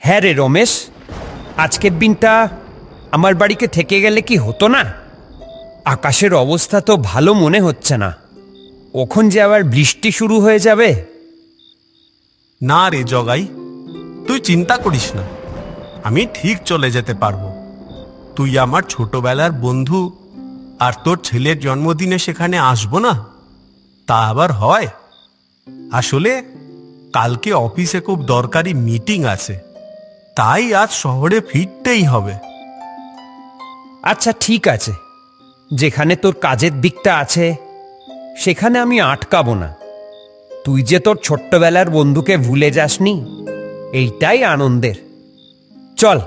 হ্যাঁ রে রমেশ, আজকের দিনটা আমার বাড়িতে থেকে গেলে কি হতো না? আকাশের অবস্থা তো ভালো মনে হচ্ছে না, কখন যে আবার বৃষ্টি শুরু হয়ে যাবে। না রে জগাই, তুই চিন্তা করিস না, আমি ঠিক চলে যেতে পারবো। তুই আমার ছোটবেলার বন্ধু, আর তোর ছেলের জন্মদিনে সেখানে আসবো না তা আবার হয়? আসলে কালকে অফিসে খুব দরকারি মিটিং আছে, তাই আজ শহরে ফিরতেই হবে। আচ্ছা ঠিক আছে, যেখানে তোর কাজের দিকটা আছে সেখানে আমি আটকাবো না। তুই যে তোর ছোট্টবেলার বন্ধুকে ভুলে যাসনি, এইটাই আনন্দের। চল,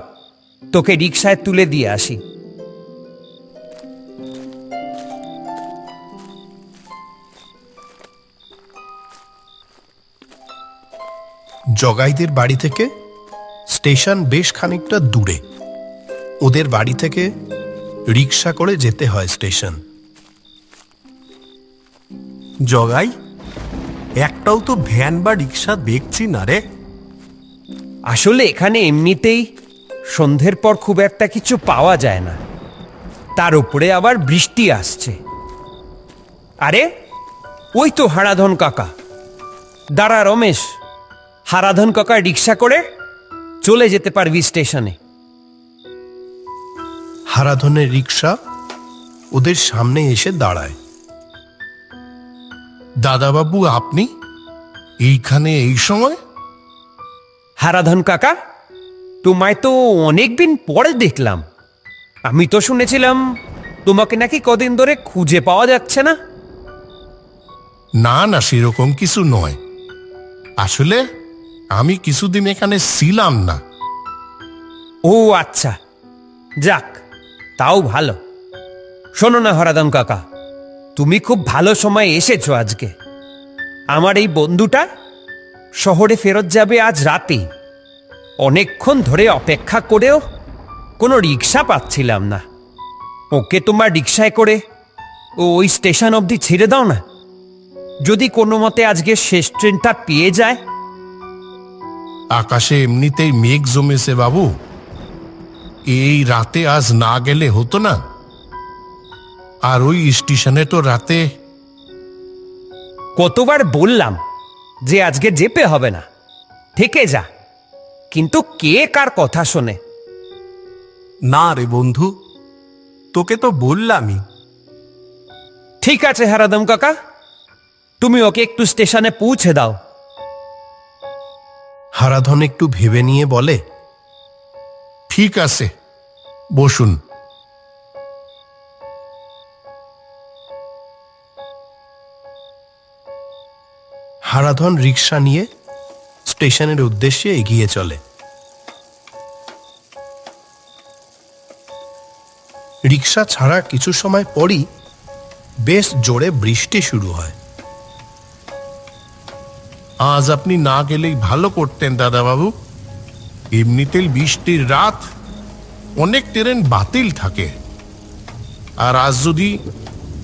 তোকে রিকশায় তুলে দিয়ে আসি। জগাইদের বাড়ি থেকে স্টেশন বেশ খানিকটা দূরে। ওদের বাড়ি থেকে রিকশা করে যেতে হয় স্টেশন। জগাই, একটাও তো ভ্যান বা রিক্সা দেখছি না রে। আসলে এখানে এমনিতেই সন্ধ্যের পর খুব একটা কিছু পাওয়া যায় না, তার উপরে আবার বৃষ্টি আসছে। আরে ওই তো হারাধন কাকা। দাঁড়া রমেশ, হারাধন কাকা রিকশা করে চলে যেতে পারবি স্টেশনে। হারাধনের রিকশা ওদের সামনে এসে দাঁড়ায়। দাদাবাবু, আপনি এইখানে এই সময়? হারাধন কাকা, তোমায় তো অনেকদিন পরে দেখলাম। আমি তো শুনেছিলাম তোমাকে নাকি কদিন ধরে খুঁজে পাওয়া যাচ্ছে না। না না, সেরকম কিছু নয়। আসলে আমি কিছুদিন এখানে ছিলাম না। ও আচ্ছা, যাক, তাও ভালো। শোনো না হরাধন কাকা, তুমি খুব ভালো সময় এসেছো আজকে। আমার এই বন্ধুটা শহরে ফেরত যাবে আজ রাতেই। অনেকক্ষণ ধরে অপেক্ষা করেও কোনো রিক্সা পাচ্ছিলাম না। ওকে তোমার রিক্সায় করে ওই স্টেশন অবধি ছেড়ে দাও না, যদি কোনো মতে আজকে শেষ ট্রেনটা পেয়ে যায়। আকাশে এমনিতেই মেঘ জমেছে বাবু, এই রাতে আজ না গেলে হতো না। আর ওই স্টেশনে তো রাতে। কতবার বললাম যে আজকে যেতে হবে না, থেকে যা, কিন্তু কে কার কথা শোনে? না রে বন্ধু, তোকে তো বললামই। ঠিক আছে হারাদম কাকা, তুমি ওকে একটু স্টেশনে পৌঁছে দাও। হারাধন একটু ভেবে নিয়ে বলে, ঠিক আছে, বসুন। হারাধন রিকশা নিয়ে স্টেশনের উদ্দেশ্যে এগিয়ে চলে। রিকশা ছাড়া কিছু সময় পরই বেশ জোরে বৃষ্টি শুরু হয়। আজ আপনি না গেলেই ভালো করতেন দাদাবাবু। এমনিতেই বৃষ্টির রাত, অনেক ট্রেন বাতিল থাকে। আর আজ যদি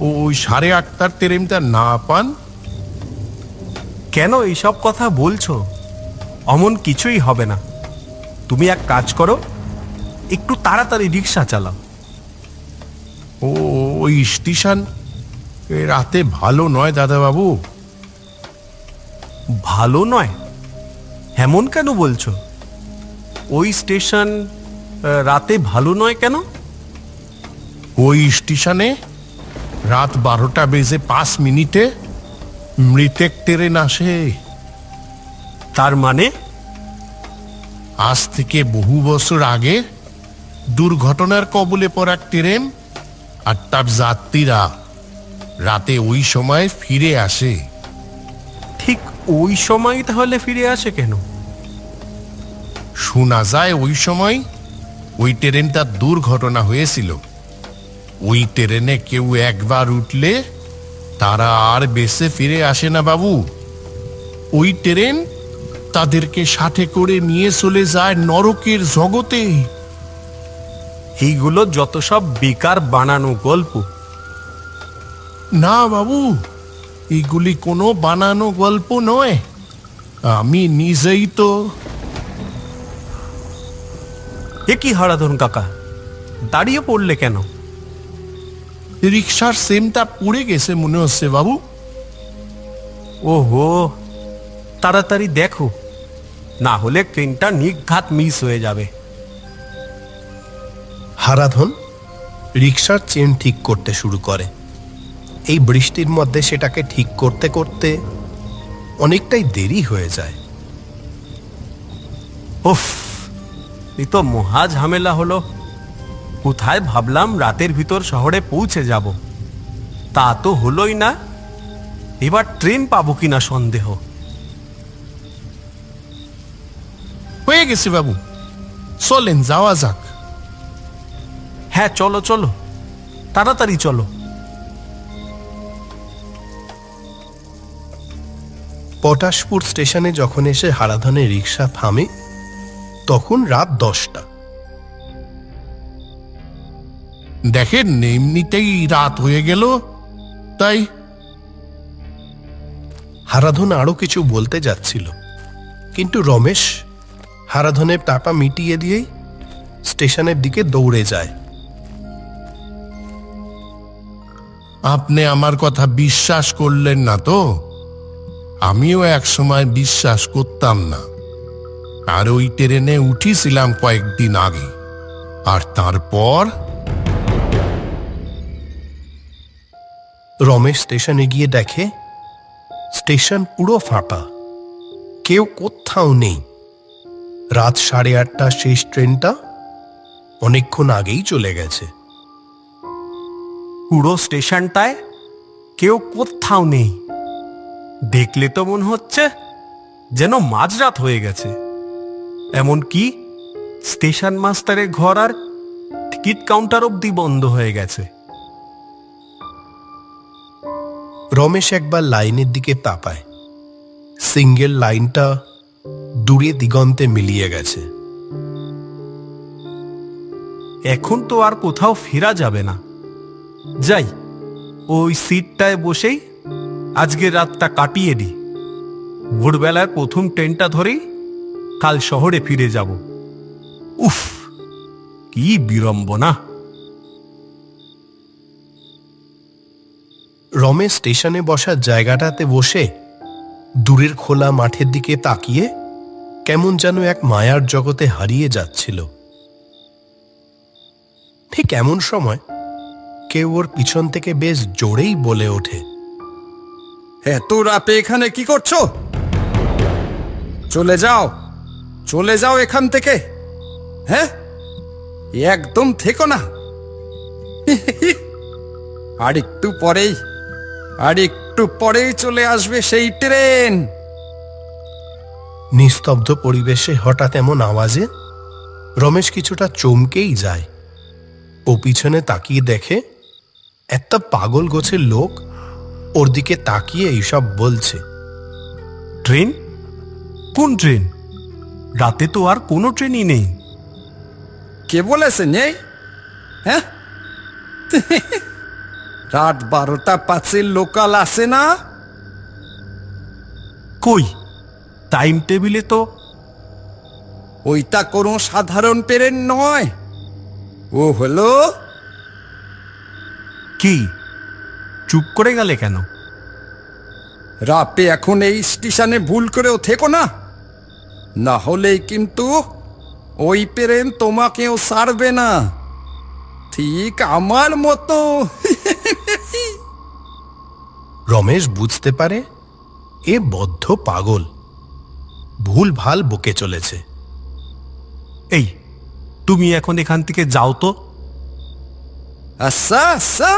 ওই 8:30টার ট্রেনটা না পান। কেন এইসব কথা বলছো? অমন কিছুই হবে না। তুমি এক কাজ করো, একটু তাড়াতাড়ি রিক্সা চালাও। ওই স্টেশন রাতে ভালো নয় দাদাবাবু। ভালো নয়? এমন কেন বলছো? ওই স্টেশন রাতে ভালো নয় কেন? ওই স্টেশনে রাত 12:05 মৃতেক ট্রেন আসে। তার মানে? আজ থেকে বহু বছর আগে দুর্ঘটনার কবলে পড়া ট্রেন আর তার যাত্রীরা রাতে ওই সময় ফিরে আসে। ঠিক ওই সময় তাহলে ফিরে আসে কেন? শোনা যায় ওই সময় ওই ট্রেনটার দুর্ঘটনা হয়েছিল। ওই ট্রেনে কেউ একবার উঠলে তারা আর বেঁচে ফিরে আসে না বাবু। ওই ট্রেন তাদেরকে সাথে করে নিয়ে চলে যায় নরকের জগতে। এইগুলো যত সব বেকার বানানো গল্প। না বাবু, এগুলি কোনো বানানো গল্প নয়। আমি নিজেই তো। এ কি হারাধন কাকা, দাঁড়িয়ে পড়লে কেন? রিক্সার সেমটা পুড়ে গেছে মনে হচ্ছে বাবু। ওহো, তাড়াতাড়ি দেখো, না হলে ট্রেনটা নির্ঘাত মিস হয়ে যাবে। হারাধন রিক্সার চেন ঠিক করতে শুরু করে। এই বৃষ্টির মধ্যে সেটাকে ঠিক করতে করতে অনেকটাই দেরি হয়ে যায়। উফ, এই তো মহা ঝামেলা হলো। কোথায় ভাবলাম রাতের ভিতর শহরে পৌঁছে যাব, তা তো হলোই না। এবার ট্রেন পাবো কিনা সন্দেহ। হয়ে গেছে বাবু, চলেন যাওয়া যাক। হ্যাঁ চলো চলো, তাড়াতাড়ি চলো। পটাশপুর স্টেশনে যখন এসে হারাধনের রিক্সা থামে তখন রাত 10টা। দেখেন এমনিতেই রাত হয়ে গেল, তাই হারাধন আরো কিছু বলতে যাচ্ছিল, কিন্তু রমেশ হারাধনের টাকা মিটিয়ে দিয়েই স্টেশনের দিকে দৌড়ে যায়। আপনি আমার কথা বিশ্বাস করলেন না তো? আমিও এক সময় বিশ্বাস করতাম না, আর ওই ট্রেনে উঠিছিলাম কয়েকদিন আগে, আর তারপর রমেশ স্টেশনে গিয়ে দেখে স্টেশন পুরো ফাঁকা, কেউ কোথাও নেই। রাত 8:30 শেষ ট্রেনটা অনেকক্ষণ আগেই চলে গেছে। পুরো স্টেশনটায় কেউ কোথাও নেই। দেখলে তো মনে হচ্ছে যেন মাঝরাত হয়ে গেছে। এমনকি স্টেশন মাস্টারের ঘর আর টিকিট কাউন্টার অবধি বন্ধ হয়ে গেছে। রমেশ একবার লাইনের দিকে তাকায়। সিঙ্গেল লাইনটা দূরে দিগন্তে মিলিয়ে গেছে। এখন তো আর কোথাও ফেরা যাবে না। যাই, ওই সিটটায় বসেই আজকের রাতটা কাটিয়ে দিই। ভোরবেলার প্রথম ট্রেনটা ধরেই কাল শহরে ফিরে যাব। উফ, কি বিড়ম্বনা। রমেশ স্টেশনে বসার জায়গাটাতে বসে দূরের খোলা মাঠের দিকে তাকিয়ে কেমন যেন এক মায়ার জগতে হারিয়ে যাচ্ছিল। ঠিক এমন সময় কেউ ওর পিছন থেকে বেশ জোরেই বলে ওঠে, এত রাতে এখানে কি করছো? চলে যাও, চলে যাও এখান থেকে। হ্যাঁ, একদম থেকো না। আর একটু পরেই চলে আসবে সেই ট্রেন। নিস্তব্ধ পরিবেশে হঠাৎ এমন আওয়াজে রমেশ কিছুটা চমকেই যায়। ও পিছনে তাকিয়ে দেখে একটা পাগল গোছের লোক ওর দিকে তাকিয়ে এইসব বলছে। ট্রেন? কোন ট্রেন? রাতে তো আর কোনো ট্রেনই নেই। কে বলেছে নেই? হ্যাঁ, রাত 12টা 5 লোকাল আসে না? কই, টাইম টেবিলে তো। ওইটা কোনো সাধারণ ট্রেন নয়, ও হলো। কি, চুপ করে গেলে কেন? রাতে এখন এই স্টেশনে ভুল করেও থেকো না, না হলেই কিন্তু ওই ট্রেন তোমাকেও ছাড়বে না, ঠিক আমার মতো। রমেশ বুঝতে পারে এ বদ্ধ পাগল, ভুল ভাল বকে চলেছে। এই, তুমি এখন এখান থেকে যাও তো। আচ্ছা আচ্ছা,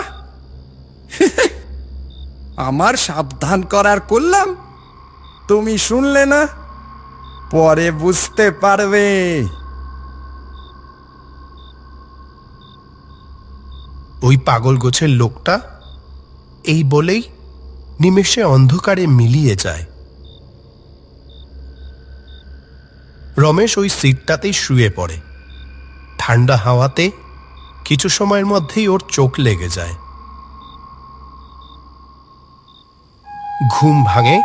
আমার সাবধান করার করলাম, তুমি শুনলে না, পরে বুঝতে পারবে। ওই পাগল গোছের লোকটা এই বলেই নিমেষে অন্ধকারে মিলিয়ে যায়। রমেশ ওই সিটটাতেই শুয়ে পড়ে। ঠান্ডা হাওয়াতে কিছু সময়ের মধ্যেই ওর চোখ লেগে যায়। ঘুম ভাঙে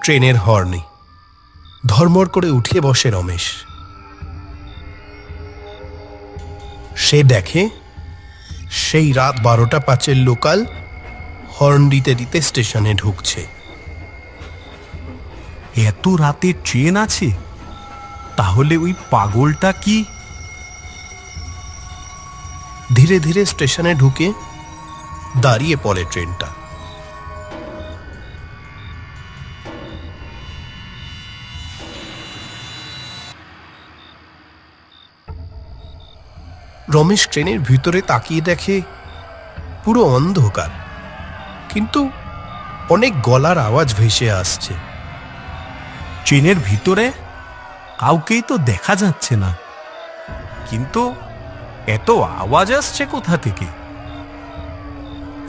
ট্রেনের হর্নে। ধর্মর করে উঠে বসে রমেশ। সে দেখে সেই রাত 12:05 লোকাল হর্ন দিতে দিতে স্টেশনে ঢুকছে। এত রাতে ট্রেন আছে? তাহলে ওই পাগলটা কি? ধীরে ধীরে স্টেশনে ঢুকে দাঁড়িয়ে পড়ে ট্রেনটা। রমেশ ট্রেনের ভিতরে তাকিয়ে দেখে পুরো অন্ধকার, কিন্তু অনেক গলার আওয়াজ ভেসে আসছে। ট্রেনের ভিতরে কাউকেই তো দেখা যাচ্ছে না, কিন্তু এত আওয়াজ আসছে কোথা থেকে?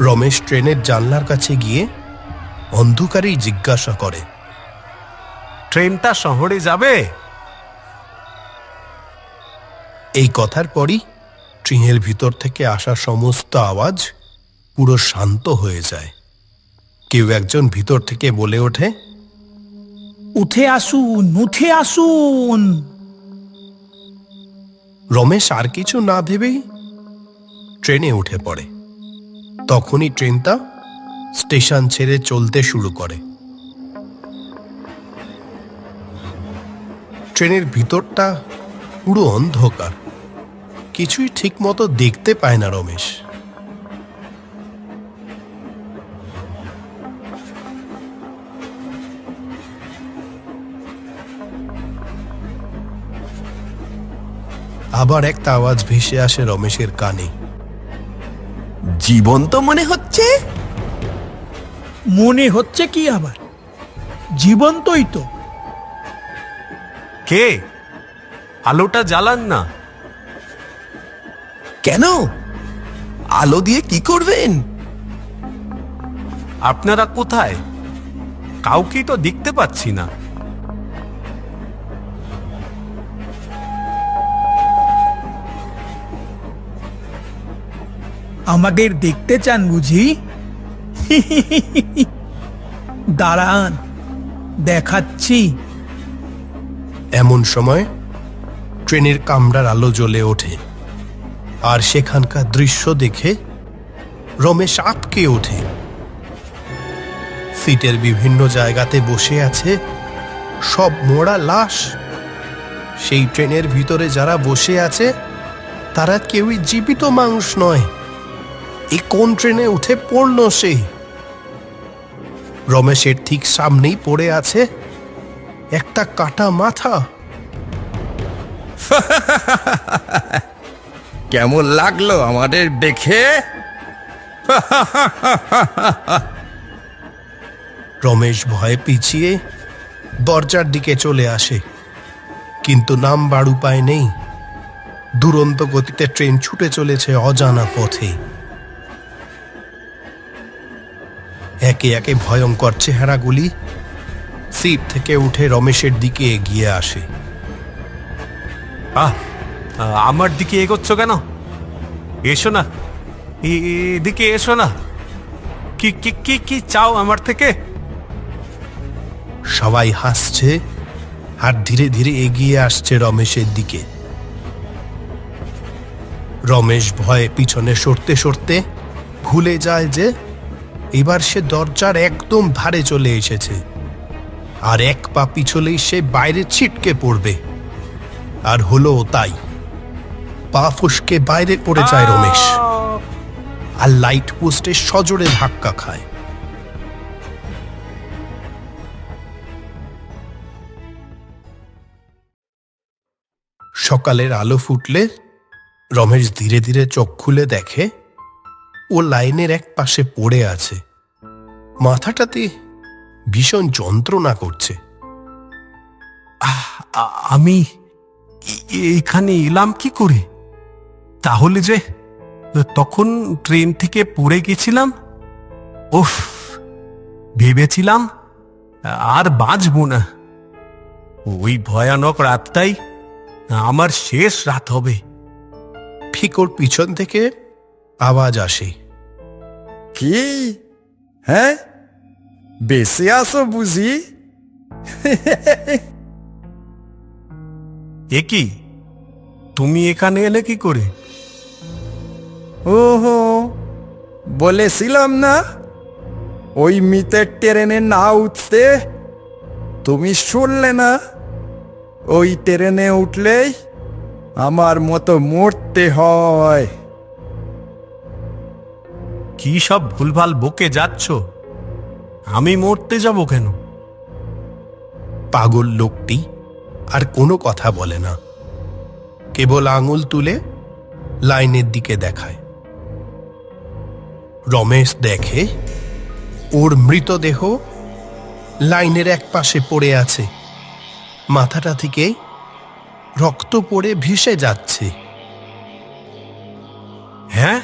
রমেশ ট্রেনের জানলার কাছে গিয়ে অন্ধকারেই জিজ্ঞাসা করে, ট্রেনটা শহরে যাবে? এই কথার পরই ট্রেনের ভিতর থেকে আসা সমস্ত আওয়াজ পুরো শান্ত হয়ে যায়। কেউ একজন ভিতর থেকে বলে ওঠে, উঠে আসুন, উঠে আসুন। রমেশ আর কিছু না ভেবেই ট্রেনে উঠে পড়ে। তখনই ট্রেনটা স্টেশন ছেড়ে চলতে শুরু করে। ট্রেনের ভিতরটা পুরো অন্ধকার, কিছুই ঠিক মতো দেখতে পায় না রমেশ। আবার একটা আওয়াজ ভেসে আসে রমেশের কানে, জীবন্ত মনে হচ্ছে। মনে হচ্ছে কি আবার? জীবন্তই তো। কে? আলোটা জ্বালান না। কেন? আলো দিয়ে কি করবেন? আপনারা কোথায়? কাউকেই তো দেখতে পাচ্ছি না। আমাদের দেখতে চান বুঝি? দাঁড়ান, দেখাচ্ছি। এমন সময় ট্রেনের কামরার আলো জ্বলে ওঠে, আর সেখানকার দৃশ্য দেখে রমেশ আঁতকে ওঠে। সিটের বিভিন্ন জায়গাতে বসে আছে সব মোড়া লাশ। সেই ট্রেনের ভিতরে যারা বসে আছে তারা কেউই জীবিত মানুষ নয়। এ কোন ট্রেনে উঠে পড়ল সে? রমেশের ঠিক সামনেই পড়ে আছে একটা কাটা মাথা। কেমন লাগলো আমাদের দেখে? রমেশ ভয়ে পিছিয়ে দরজার দিকে চলে আসে, কিন্তু নামবার উপায় নেই। দুরন্ত গতিতে ট্রেন ছুটে চলেছে অজানা পথে। একে একে ভয়ঙ্কর চেহারাগুলি সিট থেকে উঠে রমেশের দিকে এগিয়ে আসে। আমার দিকে এগোচ্ছ কেন? এসো না, এদিকে এসো না। কি কি কি কি চাও আমার থেকে? সবাই হাসছে আর ধীরে ধীরে এগিয়ে আসছে রমেশের দিকে। রমেশ ভয়ে পিছনে সরতে সরতে ভুলে যায় যে এবার সে দরজার একদম ধারে চলে এসেছে, আর এক পা পিছলেই সে বাইরে ছিটকে পড়বে। আর হলো তাই, পা ফসকে বাইরে পড়ে যায় রমেশ, আর লাইট পোস্টে সজোরে ধাক্কা খায়। সকালের আলো ফুটলে রমেশ ধীরে ধীরে চোখ খুলে দেখে ও লাইনের এক পাশে পড়ে আছে। মাথাটাতে ভীষণ যন্ত্রণা করছে। আমি এখানে এলাম কি করে? তাহলে যে তখন ট্রেন থেকে পড়ে গেছিলাম, উফ, ভেবেছিলাম আর বাঁচবো না। ওই ভয়ানক রাতটাই আমার শেষ রাত হবে। ফিকোর পিছন থেকে আওয়াজ আসে, কি? হ্যাঁ, বেঁচে আসো বুঝি? এ কি, তুমি এখানে এলে কি করে? ওহো, বলেছিলাম না ওই মিতের ট্রেনে না উঠতে? তুমি শুনলে না? ওই ট্রেনে উঠলেই আমার মতো মরতে হয়। কি সব ভুলভাল বকে যাচ্ছ? আমি মরতে যাব কেন? পাগল লোকটি আর কোনো কথা বলে না, কেবল আঙুল তুলে লাইনের দিকে দেখায়। রমেশ দেখে ওর মৃতদেহ লাইনের এক পাশে পড়ে আছে, মাথাটা থেকে রক্ত পড়ে ভেসে যাচ্ছে। হ্যাঁ,